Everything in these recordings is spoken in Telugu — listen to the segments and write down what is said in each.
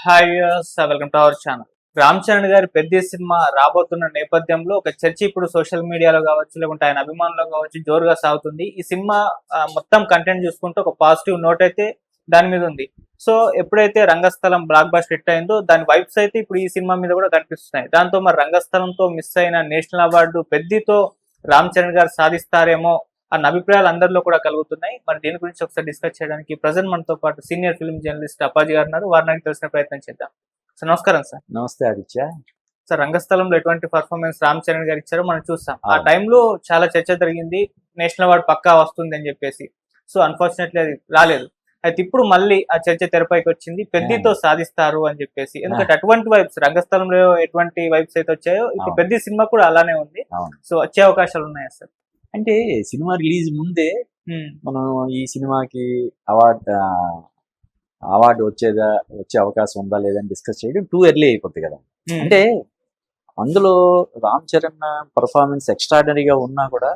Hi welcome to our channel. Ram Charan గారి పెద్ద సినిమా రాబోతున్న నేపథ్యంలో ఒక చర్చ ఇప్పుడు సోషల్ మీడియాలో కావచ్చు, లేకుంటే ఆయన అభిమానులు కావచ్చు జోరుగా సాగుతుంది. ఈ సినిమా మొత్తం కంటెంట్ చూసుకుంటే ఒక పాజిటివ్ నోట్ అయితే దాని మీద ఉంది. సో ఎప్పుడైతే రంగస్థలం బ్లాక్ బస్టర్ హిట్ అయిందో దాని వైబ్స్ అయితే ఇప్పుడు ఈ సినిమా మీద కూడా కనిపిస్తున్నాయి. దాంతో మరి రంగస్థలంతో మిస్ అయిన నేషనల్ అవార్డు పెద్దితో రామ్ చరణ్ గారు సాధిస్తారేమో అన్న అభిప్రాయాలు అందరిలో కూడా కలుగుతున్నాయి. మరి దీని గురించి ఒకసారి డిస్కస్ చేయడానికి ప్రజెంట్ మనతో పాటు సీనియర్ ఫిల్మ్ జర్నలిస్ట్ అప్పాజీ గారు ఉన్నారు. వారిని తెలిసిన ప్రయత్నం చేద్దాం. సార్ నమస్కారం సార్. నమస్తే ఆదిత్య. సార్ రంగస్థలంలో ఎటువంటి పర్ఫార్మెన్స్ రామ్ చరణ్ గారు ఇచ్చారో మనం చూస్తాం. ఆ టైంలో చాలా చర్చ జరిగింది, నేషనల్ అవార్డు పక్కా వస్తుంది అని చెప్పేసి. సో అన్ఫార్చునేట్లీ అది రాలేదు. అయితే ఇప్పుడు మళ్ళీ ఆ చర్చ తెరపైకి వచ్చింది, పెద్దితో సాధిస్తారు అని చెప్పేసి. ఎందుకంటే అటువంటి వైబ్స్ రంగస్థలంలో ఎటువంటి వైబ్స్ అయితే వచ్చాయో ఇప్పుడు పెద్ద సినిమా కూడా అలానే ఉంది. సో వచ్చే అవకాశాలు ఉన్నాయా సార్? అంటే సినిమా రిలీజ్ ముందే మనం ఈ సినిమాకి అవార్డు వచ్చే అవకాశం ఉందా లేదని డిస్కస్ చేయడం టూ ఎర్లీ అయిపోతుంది కదా. అంటే అందులో రామ్ చరణ్ పర్ఫార్మెన్స్ ఎక్స్ట్రాడనరీగా ఉన్నా కూడా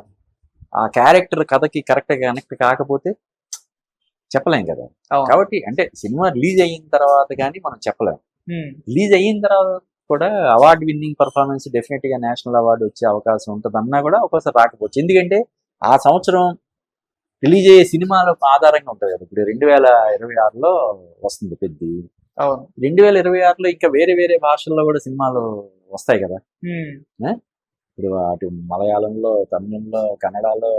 ఆ క్యారెక్టర్ కథకి కరెక్ట్గా కనెక్ట్ కాకపోతే చెప్పలేం కదా. కాబట్టి అంటే సినిమా రిలీజ్ అయిన తర్వాత కానీ మనం చెప్పలేం. రిలీజ్ అయిన తర్వాత కూడా అవార్డు విన్నింగ్ పర్ఫార్మెన్స్ డెఫినెట్ గా నేషనల్ అవార్డు వచ్చే అవకాశం ఉంటుంది అన్నా కూడా ఒక్కోసారి రాకపోవచ్చు. ఎందుకంటే ఆ సంవత్సరం రిలీజ్ అయ్యే సినిమాల ఆధారంగా ఉంటుంది కదా. ఇప్పుడు 2026లో వస్తుంది పెద్ది. 2026లో ఇంకా వేరే వేరే భాషల్లో కూడా సినిమాలు వస్తాయి కదా. ఇప్పుడు అటు మలయాళంలో, తమిళంలో, కన్నడలో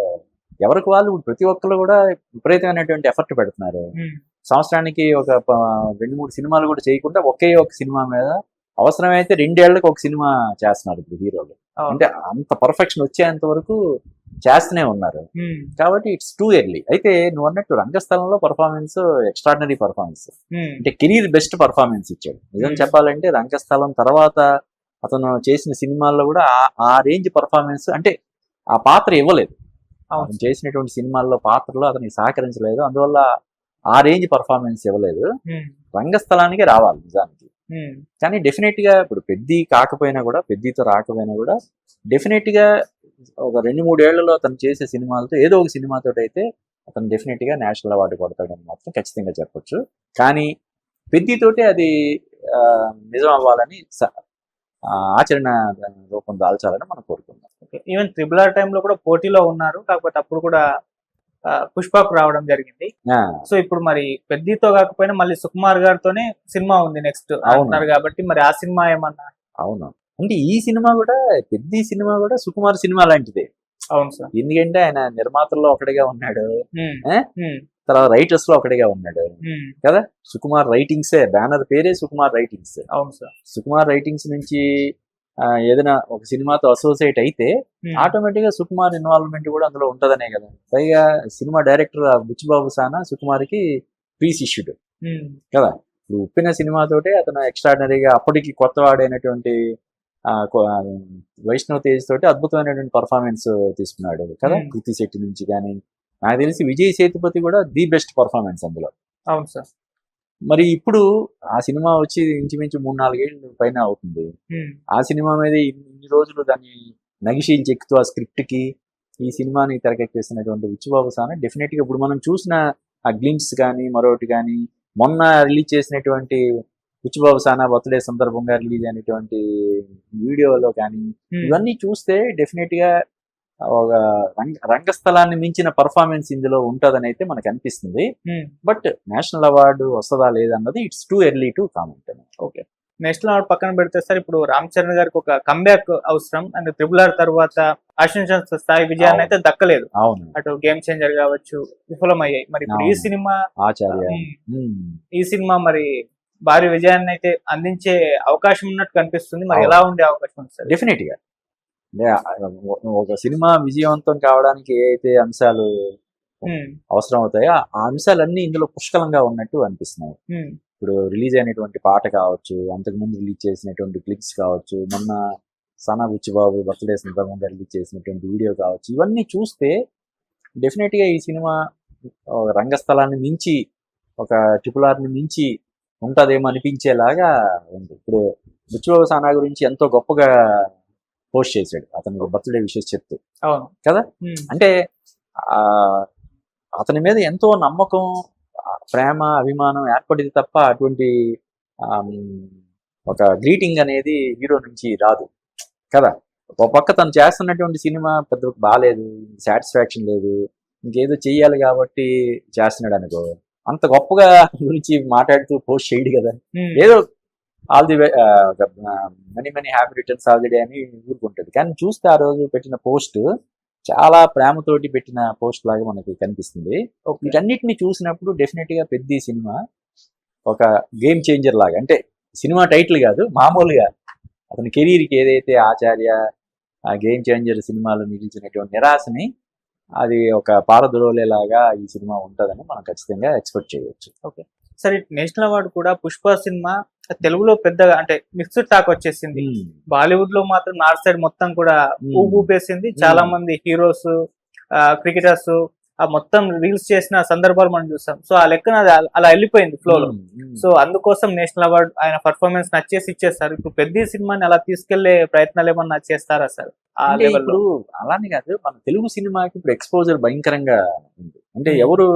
ఎవరికి వాళ్ళు ప్రతి ఒక్కరు కూడా విపరీతమైనటువంటి ఎఫర్ట్ పెడుతున్నారు. సంవత్సరానికి ఒక 2-3 సినిమాలు కూడా చేయకుండా ఒకే ఒక సినిమా మీద అవసరమైతే 2 ఏళ్లకు ఒక సినిమా చేస్తున్నారు ఇప్పుడు హీరోలు. అంటే అంత పర్ఫెక్షన్ వచ్చేంత వరకు చేస్తూనే ఉన్నారు. కాబట్టి ఇట్స్ టూ ఎర్లీ. అయితే నువ్వు అన్నట్టు రంగస్థలంలో పర్ఫార్మెన్స్ ఎక్స్ట్రాడినరీ పర్ఫార్మెన్స్, అంటే కెరీర్ బెస్ట్ పర్ఫార్మెన్స్ ఇచ్చాడు. నిజం చెప్పాలంటే రంగస్థలం తర్వాత అతను చేసిన సినిమాల్లో కూడా ఆ రేంజ్ పర్ఫార్మెన్స్, అంటే ఆ పాత్ర ఇవ్వలేదు. అతను చేసినటువంటి సినిమాల్లో పాత్రలో అతనికి సహకరించలేదు, అందువల్ల ఆ రేంజ్ పర్ఫార్మెన్స్ ఇవ్వలేదు. రంగస్థలానికి రావాలి నిజానికి. కానీ డెఫినెట్ గా ఇప్పుడు పెద్దితో రాకపోయినా కూడా డెఫినెట్ గా ఒక 2-3 ఏళ్లలో అతను చేసే సినిమాలతో ఏదో ఒక సినిమాతో అయితే అతను డెఫినెట్ గా నేషనల్ అవార్డు కొడతాడని మాత్రం ఖచ్చితంగా చెప్పొచ్చు. కానీ పెద్దితోటి అది నిజం అవ్వాలని ఆచరణ రూపం దాల్చాలని మనం కోరుకుందాం. ఈవెన్ RRR టైంలో కూడా పోటీలో ఉన్నారు, కాకపోతే అప్పుడు కూడా పుష్పకు రావడం జరిగింది. సో ఇప్పుడు మరి పెద్దితో కాకపోయినా మళ్ళీ సుకుమార్ గారితోనే సినిమా ఉంది నెక్స్ట్ అంటున్నారు కాబట్టి మరి ఆ సినిమా ఏమన్నా? అవును, అంటే ఈ సినిమా కూడా పెద్ది సినిమా కూడా సుకుమార్ సినిమా లాంటిదే. అవును సార్. ఎందుకంటే ఆయన నిర్మాతల్లో ఒకటిగా ఉన్నాడు, తర్వాత రైటర్స్ లో ఒకటిగా ఉన్నాడు కదా. సుకుమార్ రైటింగ్సే బ్యానర్ పేరే సుకుమార్ రైటింగ్స్. అవును సార్. సుకుమార్ రైటింగ్స్ నుంచి ఏదైనా ఒక సినిమాతో అసోసియేట్ అయితే ఆటోమేటిక్ గా సుకుమార్ ఇన్వాల్వ్మెంట్ కూడా అందులో ఉంటదనే కదా. పైగా సినిమా డైరెక్టర్ బుచ్చిబాబు సానా సుకుమార్కి ప్రీ శిష్యుడు కదా. ఇప్పుడు ఉప్పిన సినిమాతోటే అతను ఎక్స్ట్రాడినరీగా అప్పటికి కొత్తవాడైనటువంటి వైష్ణవ్ తేజ్ తోటి అద్భుతమైనటువంటి పర్ఫార్మెన్స్ తీసుకున్నాడు కదా. కృతి శెట్టి నుంచి కానీ నాకు తెలిసి విజయ్ సేతుపతి కూడా ది బెస్ట్ పర్ఫార్మెన్స్ అందులో. అవును సార్. మరి ఇప్పుడు ఆ సినిమా వచ్చి ఇంచుమించు 3-4 ఏళ్ళు పైన అవుతుంది. ఆ సినిమా మీద ఇన్ని రోజులు దాన్ని నగిశీలు చెక్కుతూ ఆ స్క్రిప్ట్ కి ఈ సినిమాని తెరకెక్కిస్తున్నటువంటి బుచ్చిబాబు సానా డెఫినెట్ గా ఇప్పుడు మనం చూసిన ఆ గ్లిమ్స్ కానీ మరొకటి కానీ మొన్న రిలీజ్ చేసినటువంటి బుచ్చిబాబు సానా బర్త్డే సందర్భంగా రిలీజ్ అయినటువంటి వీడియోలో కానీ ఇవన్నీ చూస్తే డెఫినెట్ గా ఒక రంగస్థలాన్ని మించిన పర్ఫార్మెన్స్ ఇందులో ఉంటదని అయితే మనకు అనిపిస్తుంది. బట్ నేషనల్ అవార్డు వస్తుందా లేదన్నది it's too early to comment. Okay, national award పక్కన పెడితే సార్ ఇప్పుడు రామ్ చరణ్ గారికి ఒక కంబ్యాక్ అవసరం. అండ్ RRR తర్వాత ఆశించిన స్థాయి విజయాన్ని అయితే దక్కలేదు. అవును, అటు గేమ్ చేంజర్ కావచ్చు విఫలమయ్యాయి. మరి ఇప్పుడు ఈ సినిమా మరి భారీ విజయాన్ని అయితే అందించే అవకాశం ఉన్నట్టు కనిపిస్తుంది. మరి ఎలా ఉండే అవకాశం ఉంది సార్? డెఫినెట్ గా ఒక సినిమా విజయవంతం కావడానికి ఏ అయితే అంశాలు అవసరం అవుతాయో ఆ అంశాలన్నీ ఇందులో పుష్కలంగా ఉన్నట్టు అనిపిస్తున్నాయి. ఇప్పుడు రిలీజ్ అయినటువంటి పాట కావచ్చు, అంతకుముందు రిలీజ్ చేసినటువంటి క్లిప్స్ కావచ్చు, మొన్న సానా బుచ్చిబాబు బర్త్డే సందర్భంగా రిలీజ్ చేసినటువంటి వీడియో కావచ్చు, ఇవన్నీ చూస్తే డెఫినెట్ గా ఈ సినిమా రంగస్థలాన్ని మించి ఒక RRR మించి ఉంటదేమో అనిపించేలాగా ఉంది. ఇప్పుడు బుచ్చిబాబు సానా గురించి ఎంతో గొప్పగా పోస్ట్ చేశాడు అతను బర్త్డే విషెస్ చెప్తూ కదా. అంటే అతని మీద ఎంతో నమ్మకం, ప్రేమ, అభిమానం ఏర్పడింది తప్ప అటువంటి ఒక గ్రీటింగ్ అనేది హీరో నుంచి రాదు కదా. ఒక పక్క తను చేస్తున్నటువంటి సినిమా పెద్ద బాగాలేదు, సాటిస్ఫాక్షన్ లేదు, ఇంకేదో చెయ్యాలి కాబట్టి చేస్తున్నాడు అనుకో, అంత గొప్పగా గురించి మాట్లాడుతూ పోస్ట్ చేయడు కదా. ఏదో all the many many happy returns all the day అని ఊరుకుంటుంది. కానీ చూస్తే ఆ రోజు పెట్టిన పోస్ట్ చాలా ప్రేమతోటి పెట్టిన పోస్ట్ లాగా మనకి కనిపిస్తుంది. వీటన్నిటిని చూసినప్పుడు డెఫినెట్ గా పెద్ద సినిమా ఒక గేమ్ చేంజర్ లాగా, అంటే సినిమా టైటిల్ కాదు, మామూలుగా అతని కెరీర్కి ఏదైతే ఆచార్య, ఆ గేమ్ చేంజర్ సినిమాలు మిగిల్చినటువంటి నిరాశని అది ఒక పారద్రోలేలాగా ఈ సినిమా ఉంటుందని మనం ఖచ్చితంగా ఎక్స్పెక్ట్ చేయవచ్చు. ఓకే సరే, నేషనల్ అవార్డు కూడా పుష్ప సినిమా తెలుగులో పెద్దగా అంటే మిక్స్డ్ టాక్ వచ్చేసింది. బాలీవుడ్ లో మాత్రం నార్త్ సైడ్ మొత్తం కూడా ఊపేసింది. చాలా మంది హీరోస్, క్రికెటర్స్ మొత్తం రీల్స్ చేసిన సందర్భాలు మనం చూస్తాం. సో ఆ లెక్కన అలా వెళ్ళిపోయింది ఫ్లోలో. సో అందుకోసం నేషనల్ అవార్డు ఆయన పర్ఫార్మెన్స్ నచ్చేసి ఇచ్చేస్తారు. ఇప్పుడు పెద్ద సినిమాని అలా తీసుకెళ్లే ప్రయత్నాలు ఏమన్నా చేస్తారా సార్ ఆ లెవెల్లో? అలానే కాదు, మన తెలుగు సినిమాకి ఇప్పుడు ఎక్స్పోజర్ భయంకరంగా ఉంది. అంటే ఎవరు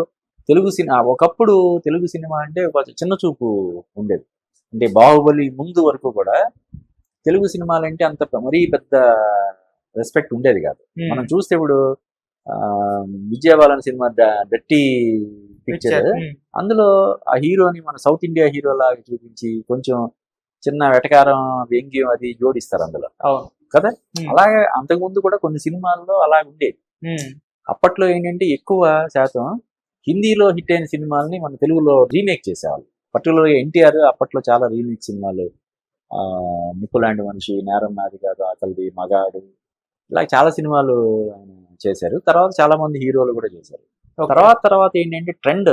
తెలుగు సినిమా, ఒకప్పుడు తెలుగు సినిమా అంటే ఒక చిన్న చూపు ఉండేది. అంటే బాహుబలి ముందు వరకు కూడా తెలుగు సినిమాలంటే అంత మరీ పెద్ద రెస్పెక్ట్ ఉండేది కాదు. మనం చూస్తే ఇప్పుడు విజయవాడని సినిమా డట్టి పిక్చర్, అందులో ఆ హీరోని మన సౌత్ ఇండియా హీరో లాగా చూపించి కొంచెం చిన్న వెటకారం వ్యంగ్యం అది జోడిస్తారు అందులో కదా. అలాగే అంతకుముందు కూడా కొన్ని సినిమాల్లో అలా ఉండేది. అప్పట్లో ఏంటంటే ఎక్కువ శాతం హిందీలో హిట్ అయిన సినిమాలని మన తెలుగులో రీమేక్ చేసేవాళ్ళు. పర్టికులర్గా ఎన్టీఆర్ అప్పట్లో చాలా రీమేక్ సినిమాలు, నిప్పులాంటి మనిషి, నేరం నాది కాదు, ఆకలిది, మగాడు, ఇలా చాలా సినిమాలు ఆయన చేశారు. తర్వాత చాలా మంది హీరోలు కూడా చేశారు. తర్వాత ఏంటంటే ట్రెండ్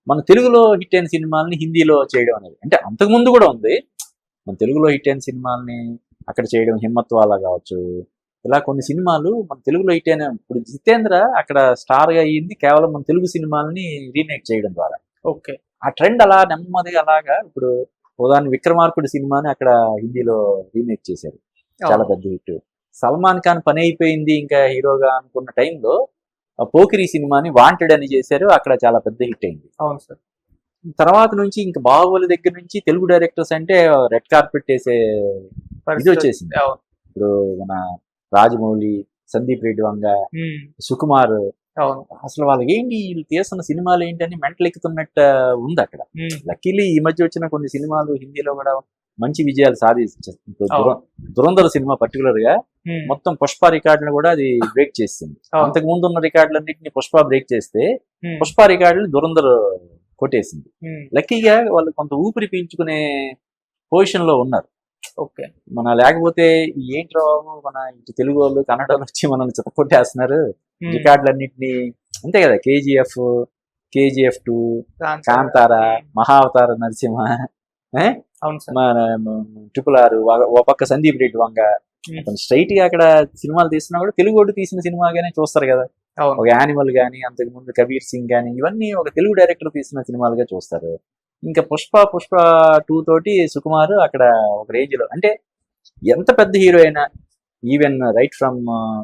మన తెలుగులో హిట్ అయిన సినిమాలని హిందీలో చేయడం అనేది, అంటే అంతకుముందు కూడా ఉంది. మన తెలుగులో హిట్ అయిన సినిమాలని అక్కడ చేయడం, హిమ్మత్ వాలా కావచ్చు, ఇలా కొన్ని సినిమాలు మన తెలుగులో హిట్ అయిన, ఇప్పుడు జితేంద్ర అక్కడ స్టార్ గా అయ్యింది కేవలం మన తెలుగు సినిమాలని రీమేక్ చేయడం ద్వారా. ఓకే, ఆ ట్రెండ్ అలా నెమ్మదిగా అలాగా, ఇప్పుడు ఉదాహరణ విక్రమార్కుడు సినిమాని అక్కడ హిందీలో రీమేక్ చేశారు, చాలా పెద్ద హిట్. సల్మాన్ ఖాన్ పని అయిపోయింది ఇంకా హీరోగా అనుకున్న టైంలో పోకిరి సినిమాని వాంటెడ్ అని చేశారు, అక్కడ చాలా పెద్ద హిట్ అయింది. అవును సార్. తర్వాత నుంచి ఇంకా బాహుబలి దగ్గర నుంచి తెలుగు డైరెక్టర్స్ అంటే రెడ్ కార్పెట్ వేసే ఇది వచ్చేసింది. ఇప్పుడు మన రాజమౌళి, సందీప్ రెడ్డి వంగ, సుకుమార్, అసలు వాళ్ళకి ఏంటి వీళ్ళు తీస్తున్న సినిమాలు ఏంటని మెంటల్ ఎక్కుతున్నట్టు ఉంది అక్కడ. లక్కీలీ ఈ మధ్య వచ్చిన కొన్ని సినిమాలు హిందీలో కూడా మంచి విజయాలు సాధించారు. దురంధర్ సినిమా పర్టికులర్ గా మొత్తం పుష్ప రికార్డులను కూడా అది బ్రేక్ చేసింది. అంతకు ముందు ఉన్న రికార్డులన్నింటినీ పుష్ప బ్రేక్ చేస్తే పుష్ప రికార్డుని దురంధర్ కొట్టేసింది. లక్కీగా వాళ్ళు కొంత ఊపిరి పీల్చుకునే పొజిషన్ లో ఉన్నారు. ఓకే, మన లేకపోతే ఏంటి మన ఇటు తెలుగు వాళ్ళు కన్నడ వాళ్ళు వచ్చి మనల్ని చితకొట్టేస్తున్నారు రికార్డులన్నింటినీ, అంతే కదా. కేజీఎఫ్ 2, కాంతార, మహావతార నరసింహ, మన RRR, ఓ పక్క సందీప్ రెడ్డి వంగ, అతను స్ట్రైట్ గా అక్కడ సినిమాలు తీసినా కూడా తెలుగు వాడు తీసిన సినిమాగానే చూస్తారు కదా. ఒక యానిమల్ గానీ, అంతకు ముందు కబీర్ సింగ్ గానీ, ఇవన్నీ ఒక తెలుగు డైరెక్టర్ తీసిన సినిమాలుగా చూస్తారు. ఇంకా పుష్ప 2 తోటి సుకుమార్ అక్కడ ఒక రేంజ్ లో, అంటే ఎంత పెద్ద హీరో అయినా, even right from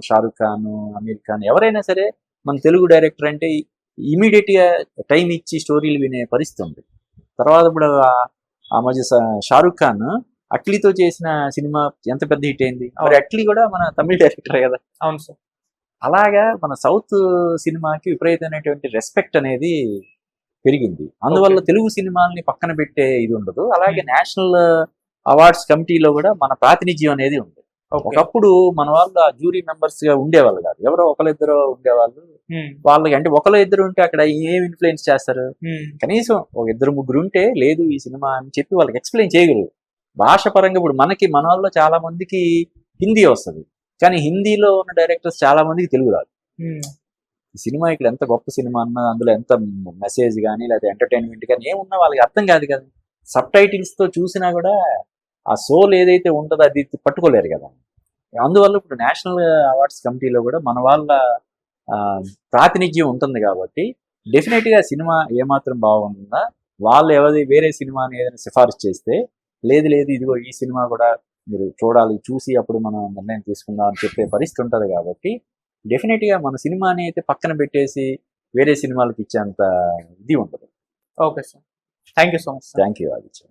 Shahrukh Khan, Aamir Khan, ఎవరైనా సరే మన తెలుగు డైరెక్టర్ అంటే ఇమీడియట్ గా టైం ఇచ్చి స్టోరీలు వినే పరిస్థితి ఉంది. తర్వాత ఇప్పుడు ఆ మధ్య షారుఖ్ ఖాన్ అట్లీతో చేసిన సినిమా ఎంత పెద్ద హిట్ అయింది. మరి అట్లీ కూడా మన తమిళ డైరెక్టర్ కదా. అవును సార్. అలాగా మన సౌత్ సినిమాకి విపరీతమైనటువంటి రెస్పెక్ట్ అనేది పెరిగింది. అందువల్ల తెలుగు సినిమాల్ని పక్కన పెట్టే ఇది ఉండదు. అలాగే నేషనల్ అవార్డ్స్ కమిటీలో కూడా మన ప్రాతినిధ్యం అనేది ఉంది. ఒకప్పుడు మన వాళ్ళు ఆ జ్యూరీ మెంబర్స్ గా ఉండేవాళ్ళు కాదు, ఎవరో ఒకరిద్దరు ఉండేవాళ్ళు. వాళ్ళకి అంటే ఒకరు ఇద్దరు ఉంటే అక్కడ ఏం ఇన్ఫ్లుయెన్స్ చేస్తారు, కనీసం ఒక 2-3 ఉంటే లేదు ఈ సినిమా అని చెప్పి వాళ్ళకి ఎక్స్ప్లెయిన్ చేయగలరు. భాష పరంగా ఇప్పుడు మన వాళ్ళలో చాలా మందికి హిందీ వస్తుంది, కానీ హిందీలో ఉన్న డైరెక్టర్స్ చాలా మందికి తెలుగు రాదు. సినిమా ఇక్కడ ఎంత గొప్ప సినిమా అన్నా, అందులో ఎంత మెసేజ్ కానీ లేదా ఎంటర్టైన్మెంట్ కానీ ఏమున్నా వాళ్ళకి అర్థం కాదు కదా. సబ్ టైటిల్స్ తో చూసినా కూడా ఆ సోల్ ఏదైతే ఉంటుందో అది పట్టుకోలేరు కదా. అందువల్ల ఇప్పుడు నేషనల్ అవార్డ్స్ కమిటీలో కూడా మన వాళ్ళ ప్రాతినిధ్యం ఉంటుంది కాబట్టి డెఫినెట్ గా సినిమా ఏమాత్రం బాగుంటుందా, వాళ్ళు ఎవరి వేరే సినిమాని ఏదైనా సిఫారసు చేస్తే లేదు ఇదిగో ఈ సినిమా కూడా మీరు చూడాలి, చూసి అప్పుడు మనం నిర్ణయం తీసుకుందాం అని చెప్పే పరిస్థితి ఉంటుంది. కాబట్టి డెఫినెట్ గా మన సినిమాని అయితే పక్కన పెట్టేసి వేరే సినిమాలకు ఇచ్చేంత ఇది ఉండదు. Okay sir, thank you so much. Thank you Aditya.